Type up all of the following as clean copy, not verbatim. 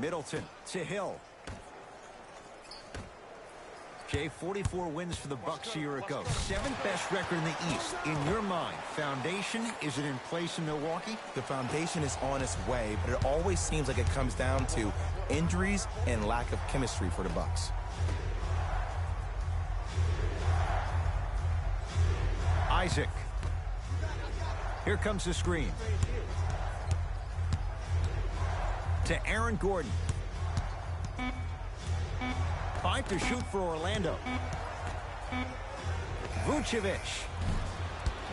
Middleton to Hill. Jay, 44 wins for the Bucks a year ago. 7th best record in the East. In your mind, foundation, is it in place in Milwaukee? The foundation is on its way, but it always seems like it comes down to injuries and lack of chemistry for the Bucks. Isaac. Here comes the screen. To Aaron Gordon. 5 to shoot for Orlando. Vucevic.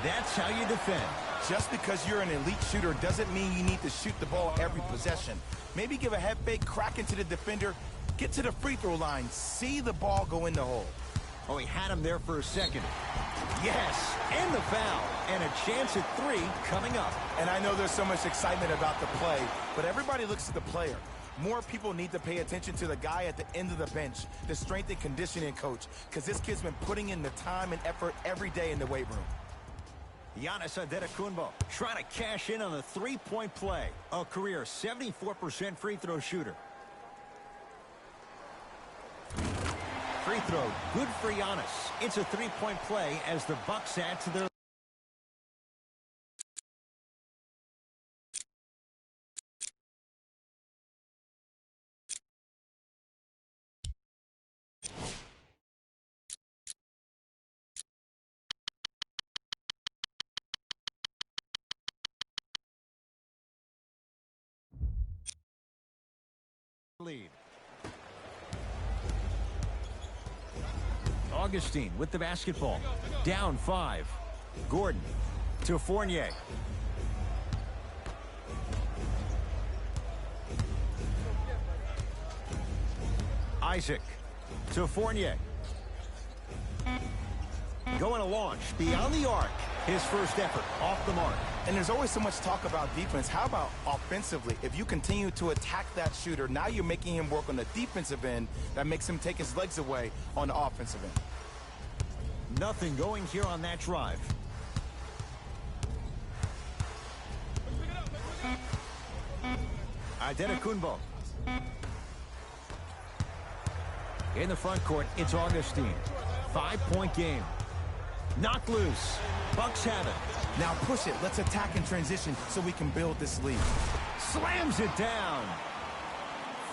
That's how you defend. Just because you're an elite shooter doesn't mean you need to shoot the ball every possession. Maybe give a head fake, crack into the defender, get to the free throw line, see the ball go in the hole. Oh, he had him there for a second. Yes, and the foul. And a chance at 3 coming up. And I know there's so much excitement about the play, but everybody looks at the player. More people need to pay attention to the guy at the end of the bench, the strength and conditioning coach, because this kid's been putting in the time and effort every day in the weight room. Giannis Antetokounmpo trying to cash in on a three-point play. A career 74% free throw shooter. Free throw, good for Giannis. It's a three-point play as the Bucks add to their lead. Augustine with the basketball. Down 5. Gordon to Fournier. Isaac to Fournier. Going to launch beyond the arc. His first effort off the mark. And there's always so much talk about defense. How about offensively? If you continue to attack that shooter, now you're making him work on the defensive end. That makes him take his legs away on the offensive end. Nothing going here on that drive. Antetokounmpo. In the front court, it's Augustine. 5-point game. Knocked loose. Bucks have it. Now push it. Let's attack in transition so we can build this lead. Slams it down.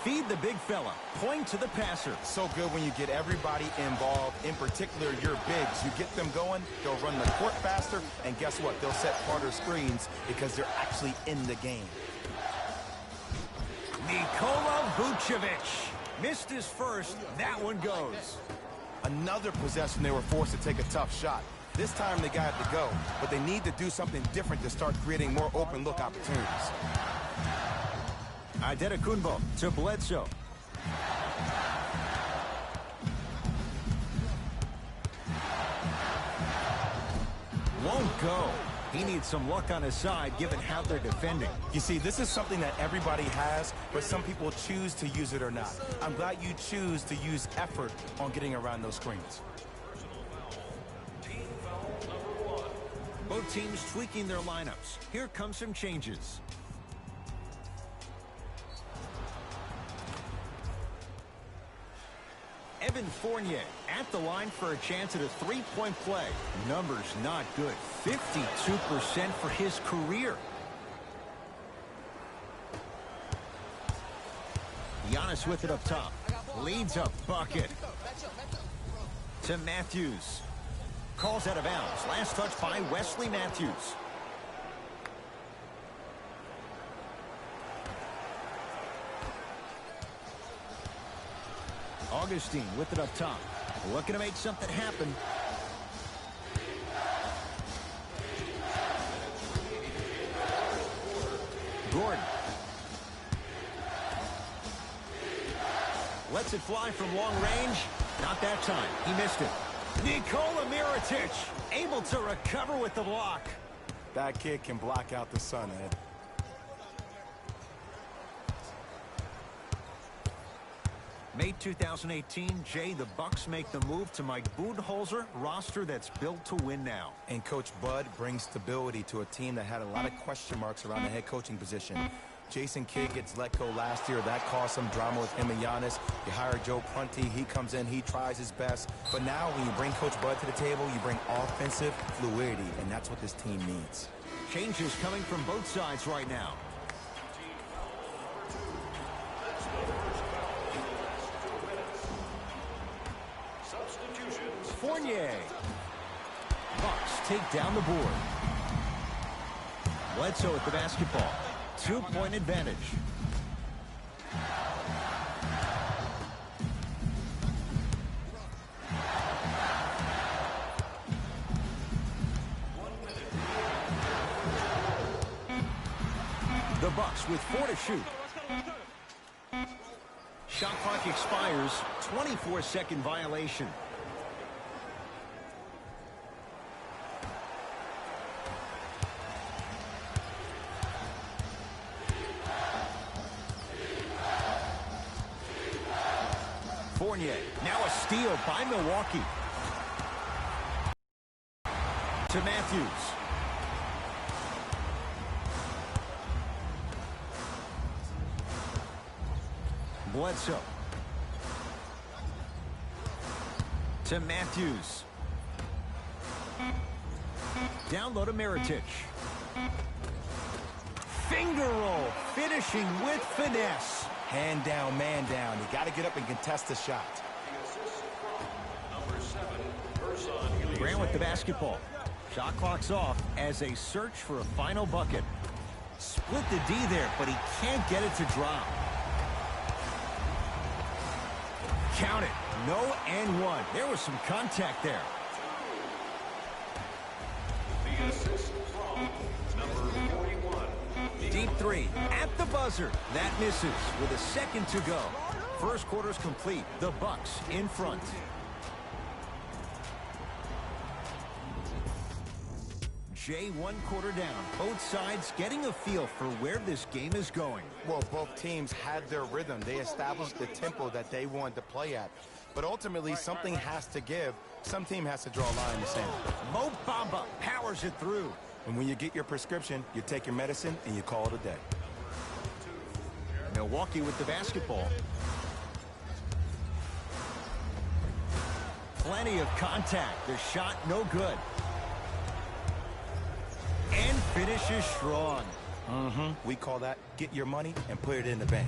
Feed the big fella. Point to the passer. So good when you get everybody involved, in particular your bigs. You get them going, they'll run the court faster, and guess what? They'll set harder screens because they're actually in the game. Nikola Vucevic. Missed his first. That one goes. Another possession they were forced to take a tough shot. This time they got it to go, but they need to do something different to start creating more open look opportunities. Antetokounmpo to Bledsoe. Won't go. He needs some luck on his side given how they're defending. You see, this is something that everybody has, but some people choose to use it or not. I'm glad you choose to use effort on getting around those screens. Both teams tweaking their lineups. Here come some changes. Evan Fournier at the line for a chance at a three-point play. Numbers not good. 52% for his career. Giannis with it up top. Leads a bucket. To Matthews. Calls out of bounds. Last touch by Wesley Matthews. Augustine with it up top. Looking to make something happen. Gordon. Lets it fly from long range. Not that time. He missed it. Nikola Mirotic able to recover with the block. That kid can block out the sun, Ed. May 2018, Jay, the Bucks make the move to Mike Budenholzer roster that's built to win now. And Coach Bud brings stability to a team that had a lot of question marks around the head coaching position. Jason Kidd gets let go last year. That caused some drama with him and Giannis. You hire Joe Prunty. He comes in. He tries his best. But now when you bring Coach Bud to the table, you bring offensive fluidity, and that's what this team needs. Changes coming from both sides right now. Fournier. Bucks take down the board. Bledsoe with the basketball. 2-point advantage. The Bucks with 4 to shoot. Shot clock expires. 24-second violation. Fournier, now a steal by Milwaukee. To Matthews. Bledsoe. To Matthews. Down low to Mirotic. Finger roll, finishing with finesse. Hand down, man down. You got to get up and contest the shot. Grant with the basketball. Shot clock's off as they search for a final bucket. Split the D there, but he can't get it to drop. Count it. No and one. There was some contact there. The assist from number 41. Deep three at the buzzer. That misses with a second to go. First quarter's complete. The Bucks in front. Jay, 1 quarter down. Both sides getting a feel for where this game is going. Well, both teams had their rhythm. They established the tempo that they wanted to play at. But ultimately, something has to give. Some team has to draw a line in the sand. Mo Bamba powers it through. And when you get your prescription, you take your medicine and you call it a day. Milwaukee with the basketball. Plenty of contact. The shot no good. And finishes strong. We call that get your money and put it in the bank.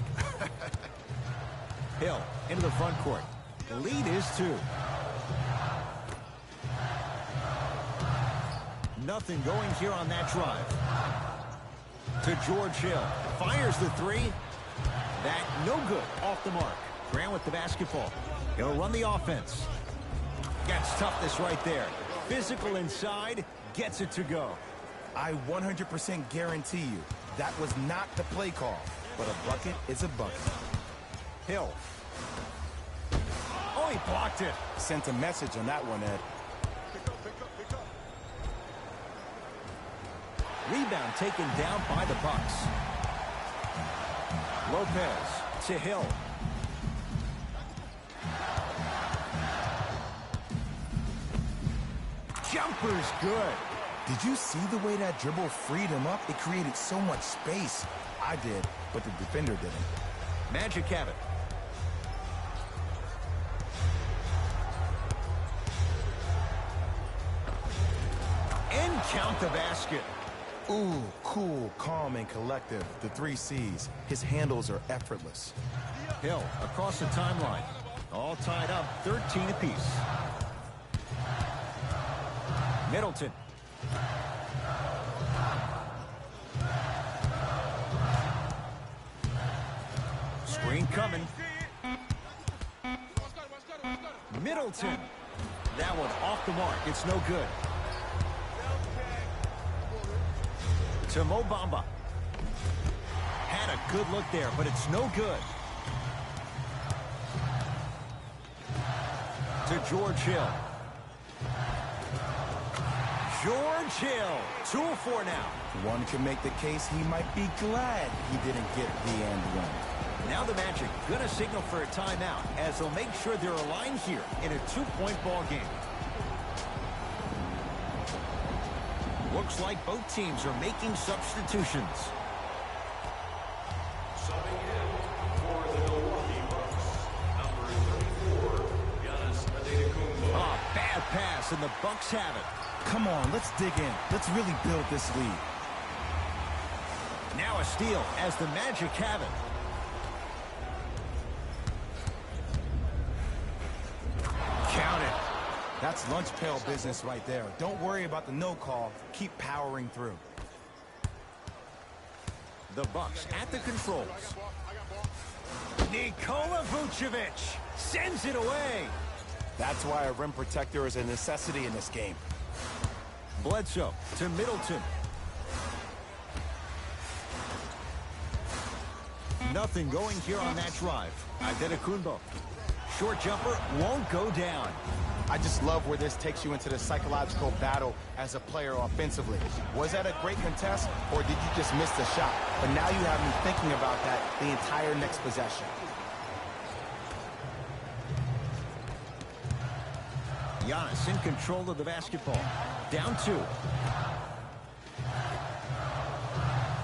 Hill into the front court. The lead is 2. Nothing going here on that drive. To George Hill. Fires the 3. That no good. Off the mark. Grant with the basketball. He'll run the offense. Gets toughness right there. Physical inside. Gets it to go. I 100% guarantee you that was not the play call, but a bucket is a bucket. Hill. Oh, he blocked it. Sent a message on that one, Ed. Rebound taken down by the Bucks. Lopez to Hill. Jumper's good. Did you see the way that dribble freed him up? It created so much space. I did, but the defender didn't. Magic have it. And count the basket. Ooh, cool, calm, and collective. The 3 C's. His handles are effortless. Hill across the timeline. All tied up, 13 apiece. Middleton. Screen coming. Middleton. That one off the mark. It's no good. To Mo Bamba. Had a good look there, but it's no good. To George Hill. George Hill. 2 of 4 now. One can make the case he might be glad he didn't get the and one. Now the Magic gonna signal for a timeout as they'll make sure they're aligned here in a 2-point ball game. Looks like both teams are making substitutions. and the Bucks have it. Come on, let's dig in. Let's really build this lead. Now a steal as the Magic have it. Count it. That's lunch pail business right there. Don't worry about the no call. Keep powering through. The Bucks at the controls. Nikola Vucevic sends it away. That's why a rim protector is a necessity in this game. Bledsoe to Middleton. Nothing going here on that drive. Antetokounmpo. Short jumper won't go down. I just love where this takes you into the psychological battle as a player offensively. Was that a great contest, or did you just miss the shot? But now you have me thinking about that the entire next possession. Giannis in control of the basketball. Down 2.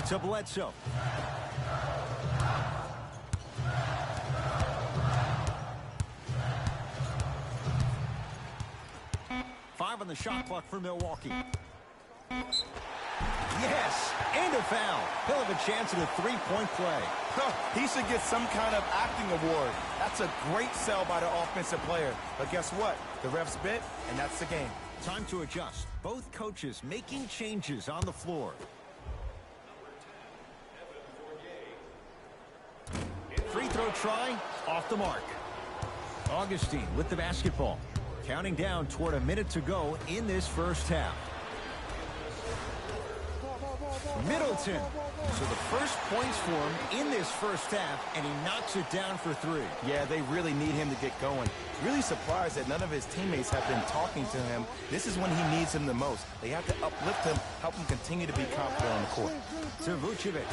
To Bledsoe. Five on the shot clock for Milwaukee. Yes, and a foul. He'll have a chance at a three-point play. He should get some kind of acting award. That's a great sell by the offensive player. But guess what? The refs bit, and that's the game. Time to adjust. Both coaches making changes on the floor. Free throw try, off the mark. Augustine with the basketball. Counting down toward a minute to go in this first half. Middleton. So the first points for him in this first half, and he knocks it down for 3. Yeah, they really need him to get going. Really surprised that none of his teammates have been talking to him. This is when he needs him the most. They have to uplift him, help him continue to be confident on the court. To Vucevic.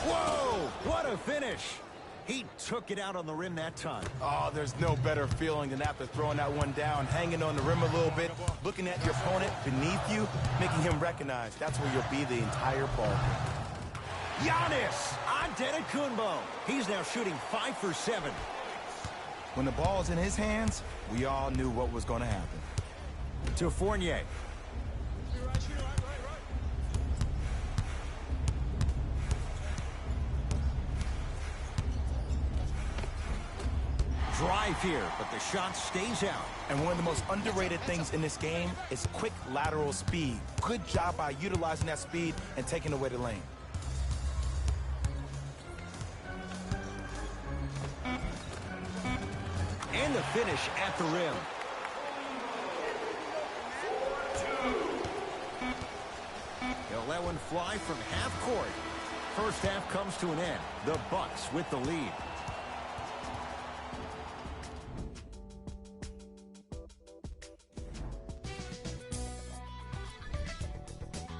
Whoa, what a finish. He took it out on the rim that time. Oh, there's no better feeling than after throwing that one down, hanging on the rim a little bit, looking at your opponent beneath you, making him recognize that's where you'll be the entire ball game. Giannis Antetokounmpo. He's now shooting 5 for 7. When the ball's in his hands, we all knew what was going to happen. To Fournier. Drive here, but the shot stays out. And one of the most underrated things in this game is quick lateral speed. Good job by utilizing that speed and taking away the lane. And the finish at the rim. He'll let one fly from half court. First half comes to an end. The Bucks with the lead.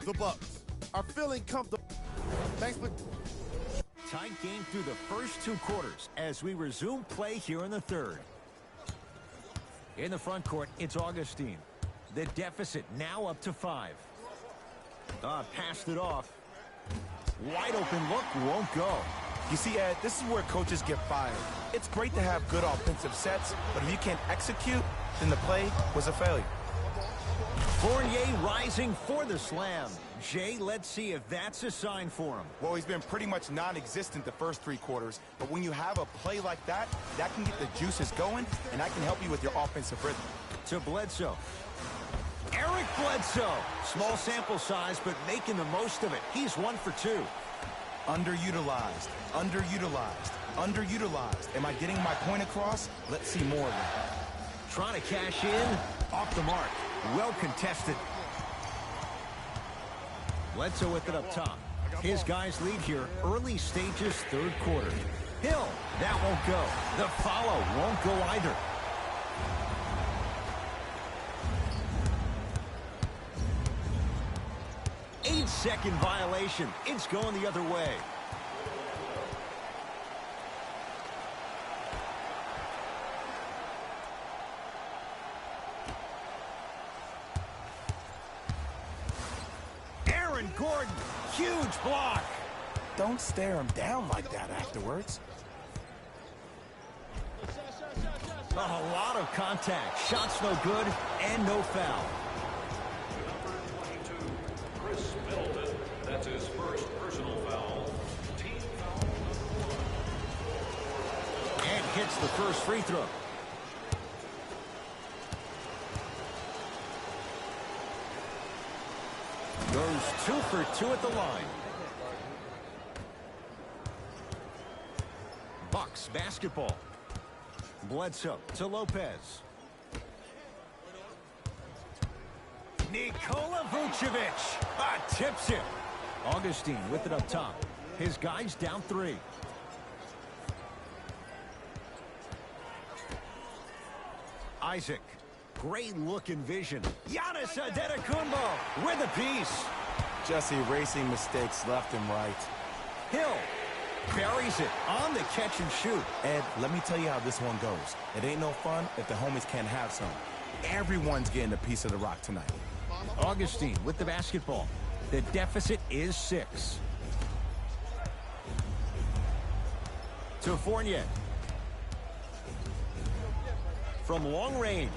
The Bucks are feeling comfortable. Thanks for... Tight game through the first 2 quarters as we resume play here in the third. In the front court, it's Augustine. The deficit now up to 5. Passed it off. Wide open look, won't go. You see, Ed, this is where coaches get fired. It's great to have good offensive sets, but if you can't execute, then the play was a failure. Fournier rising for the slam. Jay, let's see if that's a sign for him. Well, he's been pretty much non-existent the first 3 quarters, but when you have a play like that, that can get the juices going, and that can help you with your offensive rhythm. To Bledsoe. Eric Bledsoe. Small sample size, but making the most of it. He's 1 for 2. Underutilized, underutilized, underutilized. Am I getting my point across? Let's see more of it. Trying to cash in. Off the mark. Well contested. Bledsoe with it up top. His guys lead here early stages, third quarter. Hill, that won't go. The follow won't go either. Eight-second violation. It's going the other way. Gordon, huge block. Don't stare him down like that afterwards. A lot of contact. Shots no good and no foul. hits the first free throw. Goes 2 for 2 at the line. Bucks basketball. Bledsoe to Lopez. Nikola Vucevic tips it. Augustine with it up top. His guys down 3. Isaac. Great look and vision. Giannis Antetokounmpo with a piece. Just erasing mistakes left and right. Hill buries it on the catch and shoot. Ed, let me tell you how this one goes. It ain't no fun if the homies can't have some. Everyone's getting a piece of the rock tonight. Augustine with the basketball. The deficit is 6. To Fournier. From long range.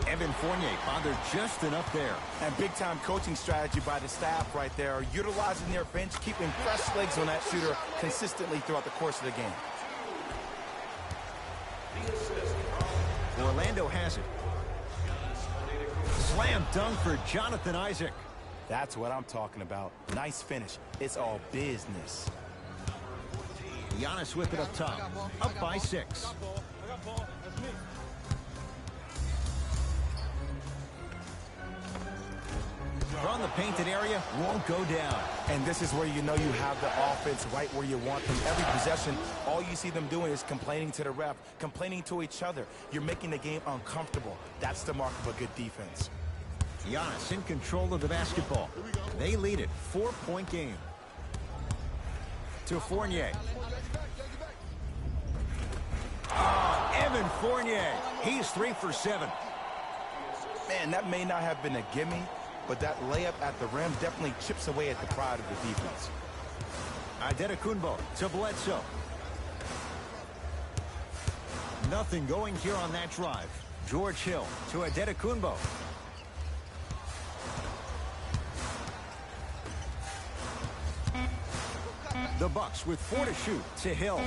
Evan Fournier bothered just enough there. And big-time coaching strategy by the staff right there, utilizing their bench, keeping fresh legs on that shooter consistently throughout the course of the game. Orlando has it. Slam dunk for Jonathan Isaac. That's what I'm talking about. Nice finish. It's all business. Giannis with it up top. Up by 6. From the painted area, won't go down. And this is where you know you have the offense right where you want them. Every possession, all you see them doing is complaining to the ref, complaining to each other. You're making the game uncomfortable. That's the mark of a good defense. Giannis in control of the basketball. They lead it. 4-point game. To Fournier. Evan Fournier. He's 3 for 7. Man, that may not have been a gimme, but that layup at the rim definitely chips away at the pride of the defense. Antetokounmpo to Bledsoe. Nothing going here on that drive. George Hill to Antetokounmpo. The Bucks with 4 to shoot to Hill.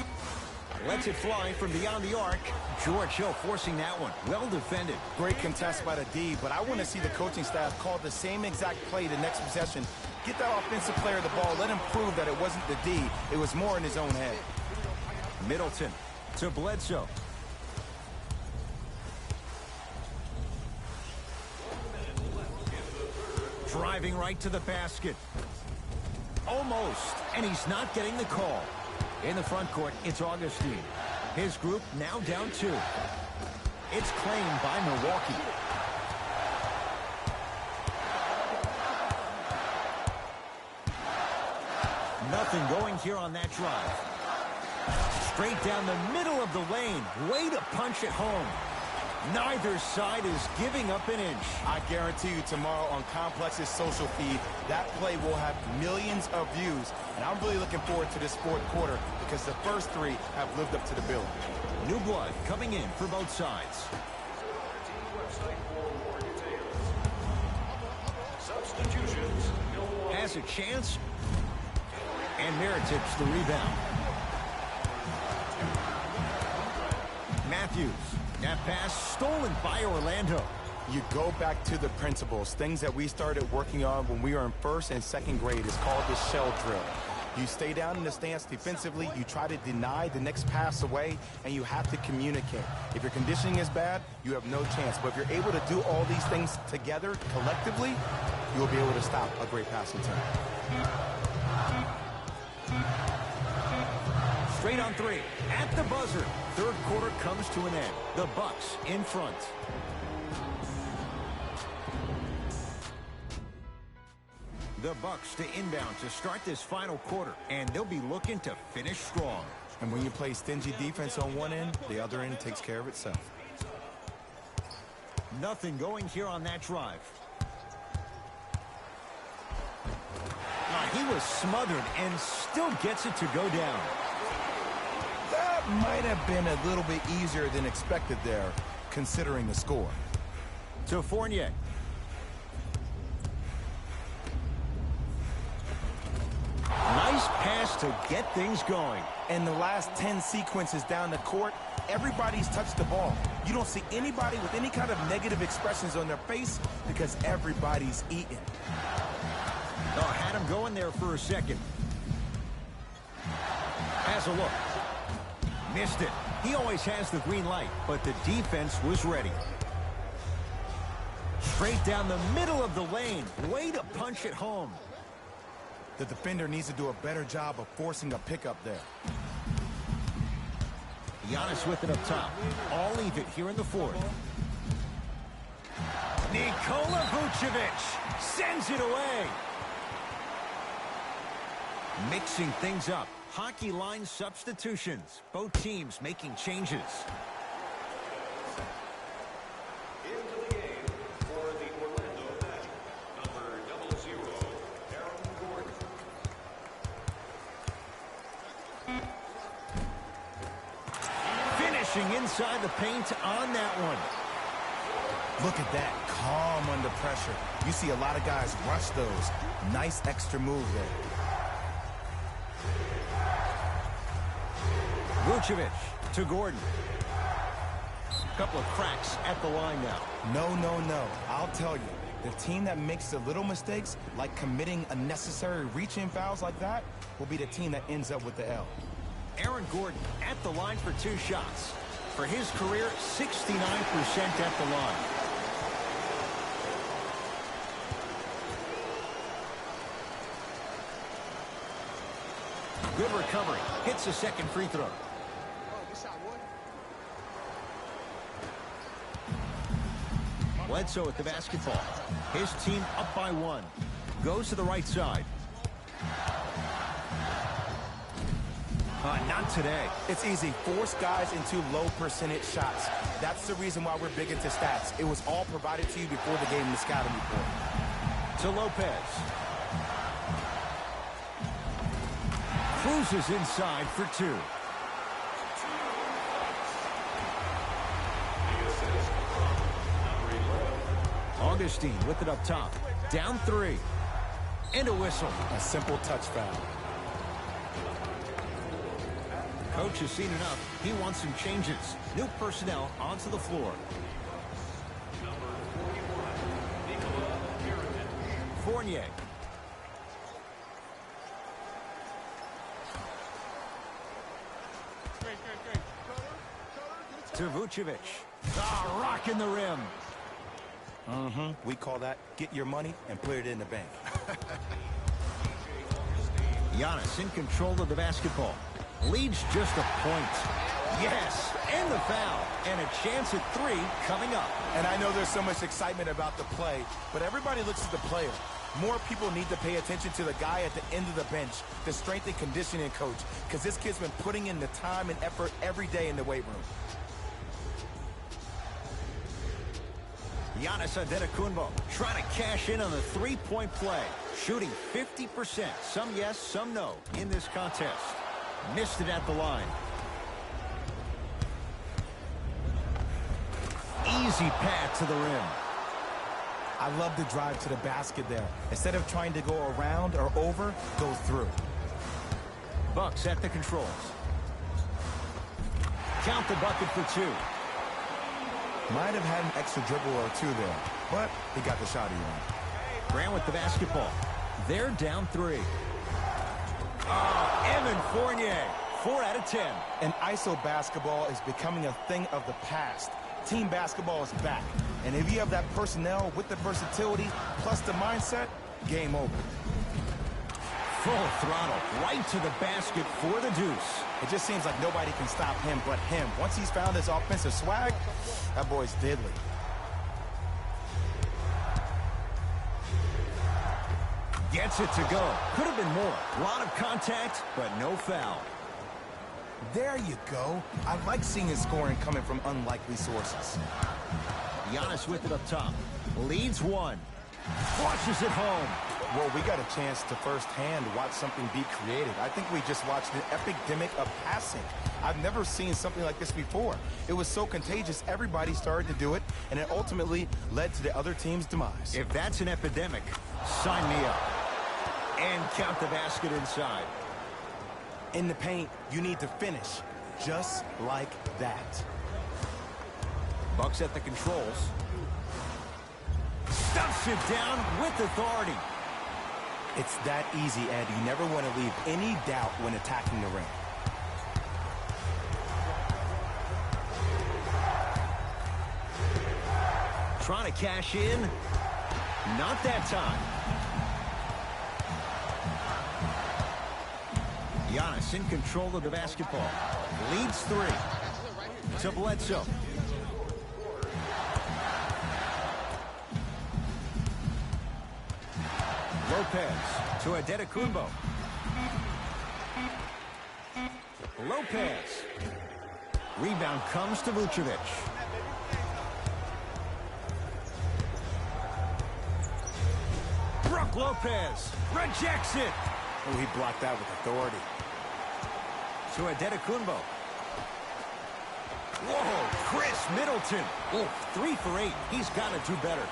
Lets it fly from beyond the arc. George Hill forcing that one. Well defended. Great contest by the D, but I want to see the coaching staff call the same exact play the next possession. Get that offensive player the ball. Let him prove that it wasn't the D. It was more in his own head. Middleton to Bledsoe. Driving right to the basket. Almost. And he's not getting the call. In the front court, it's Augustine. His group now down 2. It's claimed by Milwaukee. Nothing going here on that drive. Straight down the middle of the lane. Way to punch it home. Neither side is giving up an inch. I guarantee you tomorrow on Complex's social feed, that play will have millions of views. And I'm really looking forward to this 4th quarter because the first 3 have lived up to the bill. New blood coming in for both sides. Substitutions. Has a chance. And Miritich the rebound. Matthews. That pass stolen by Orlando. You go back to the principles, things that we started working on when we were in 1st and 2nd grade. It's called the shell drill. You stay down in the stance defensively, you try to deny the next pass away, and you have to communicate. If your conditioning is bad, you have no chance. But if you're able to do all these things together, collectively, you will be able to stop a great passing team. Straight on 3. At the buzzer. 3rd quarter comes to an end. The Bucks in front. The Bucks to inbound to start this final quarter, and they'll be looking to finish strong. And when you play stingy defense on one end, the other end takes care of itself. Nothing going here on that drive. He was smothered and still gets it to go down. That might have been a little bit easier than expected there, considering the score. To Fournier. Nice pass to get things going. In the last 10 sequences down the court, everybody's touched the ball. You don't see anybody with any kind of negative expressions on their face because everybody's eating. Oh, had him going there for a second. Has a look. Missed it. He always has the green light, but the defense was ready. Straight down the middle of the lane. Way to punch it home. The defender needs to do a better job of forcing a pickup there. Giannis with it up top. I'll leave it here in the fourth. Nikola Vucevic sends it away. Mixing things up. Hockey line substitutions. Both teams making changes. Into the game for the Orlando Magic, number 00, Aaron Gordon. Finishing inside the paint on that one. Look at that, calm under pressure. You see a lot of guys rush those. Nice extra move there. Vucevic to Gordon. Couple of cracks at the line now. No. I'll tell you, the team that makes the little mistakes, like committing unnecessary reach-in fouls like that, will be the team that ends up with the L. Aaron Gordon at the line for 2 shots. For his career, 69% at the line. Good recovery. Hits a second free throw. Bledsoe with the basketball. His team up by 1. Goes to the right side. Not today. It's easy. Force guys into low percentage shots. That's the reason why we're big into stats. It was all provided to you before the game in the scouting report. To Lopez. Cruises inside for 2. Augustine with it up top. Down 3. And a whistle. A simple touch foul. Coach has seen enough. He wants some changes. New personnel onto the floor. Fournier. To Vucevic. Rocking the rim. We call that get your money and put it in the bank. Giannis in control of the basketball. Leads just a point. Yes, and the foul. And a chance at 3 coming up. And I know there's so much excitement about the play, but everybody looks at the player. More people need to pay attention to the guy at the end of the bench, the strength and conditioning coach, because this kid's been putting in the time and effort every day in the weight room. Giannis Antetokounmpo trying to cash in on the 3-point play. Shooting 50%. Some yes, some no in this contest. Missed it at the line. Easy path to the rim. I love the drive to the basket there. Instead of trying to go around or over, go through. Bucks at the controls. Count the bucket for 2. Might have had an extra dribble or 2 there, but he got the shot he wanted. Grant with the basketball. They're down 3. Evan Fournier, 4 out of 10. And ISO basketball is becoming a thing of the past. Team basketball is back. And if you have that personnel with the versatility plus the mindset, game over. Full throttle, right to the basket for the deuce. It just seems like nobody can stop him but him. Once he's found his offensive swag, that boy's deadly. Gets it to go. Could have been more. A lot of contact, but no foul. There you go. I like seeing his scoring coming from unlikely sources. Giannis with it up top. Leads 1. Flushes it home. Well, we got a chance to firsthand watch something be created. I think we just watched an epidemic of passing. I've never seen something like this before. It was so contagious, everybody started to do it, and it ultimately led to the other team's demise. If that's an epidemic, sign me up. And count the basket inside. In the paint, you need to finish just like that. Bucks at the controls. Stuffs it down with authority. It's that easy, Ed. You never want to leave any doubt when attacking the ring. Trying to cash in. Not that time. Giannis in control of the basketball. Leads 3. To Bledsoe. Lopez to Adetokunbo. Lopez. Rebound comes to Vucevic. Brook Lopez rejects it. Oh, he blocked that with authority. To Adetokunbo. Whoa, Chris Middleton. Oh, 3 for 8. He's got to do better.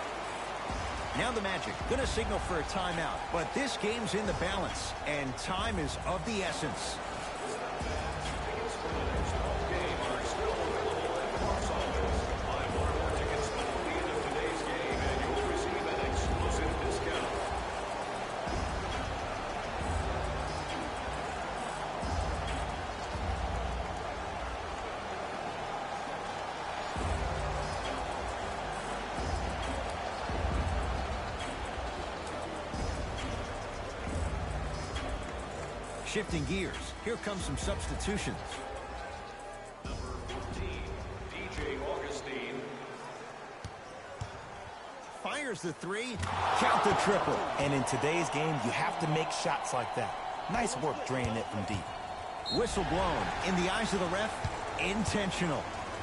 Now the Magic going to signal for a timeout, but this game's in the balance, and time is of the essence. Shifting gears, here comes some substitutions. Number 14, DJ Augustine. Fires the 3, count the triple. And in today's game, you have to make shots like that. Nice work draining it from deep. Whistle blown. In the eyes of the ref, intentional.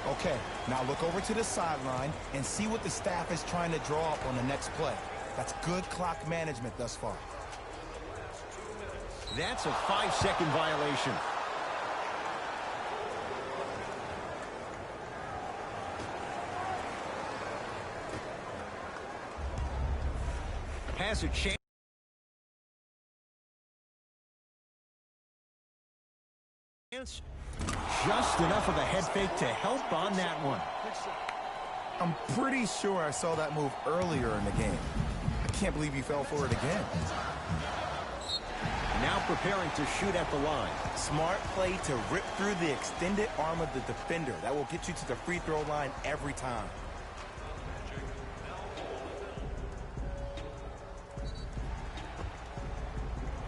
Okay, now look over to the sideline and see what the staff is trying to draw up on the next play. That's good clock management thus far. That's a 5-second violation. Has a chance. Just enough of a head fake to help on that one. I'm pretty sure I saw that move earlier in the game. I can't believe he fell for it again. Now preparing to shoot at the line. Smart play to rip through the extended arm of the defender. That will get you to the free throw line every time.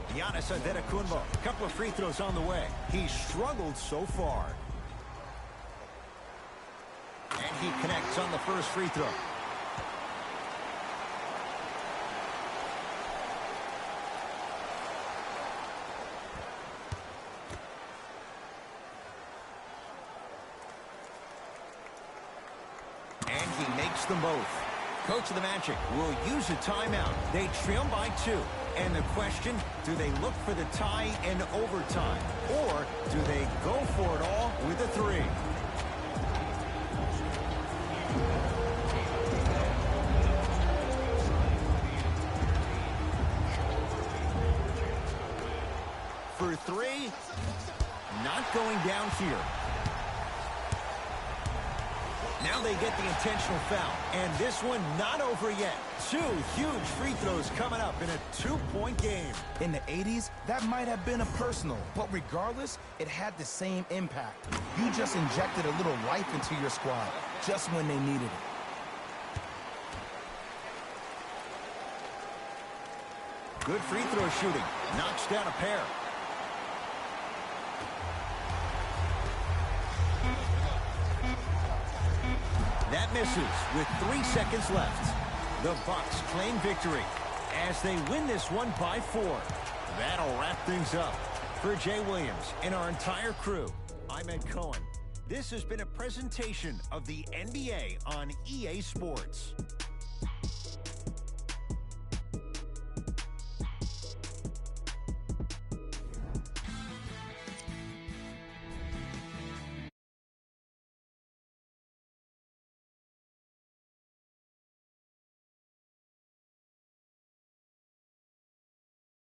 Giannis Adetokunbo. A couple of free throws on the way. He's struggled so far. And he connects on the first free throw. And he makes them both. Coach of the Magic will use a timeout. They trail by 2. And the question, do they look for the tie in overtime? Or do they go for it all with a 3? For 3, not going down here. Now they get the intentional foul, and this one not over yet. 2 huge free throws coming up in a 2-point game. In the 80s, that might have been a personal, but regardless, it had the same impact. You just injected a little life into your squad, just when they needed it. Good free throw shooting. Knocks down a pair. That misses with 3 seconds left. The Bucks claim victory as they win this one by 4. That'll wrap things up. For Jay Williams and our entire crew, I'm Ed Cohen. This has been a presentation of the NBA on EA Sports.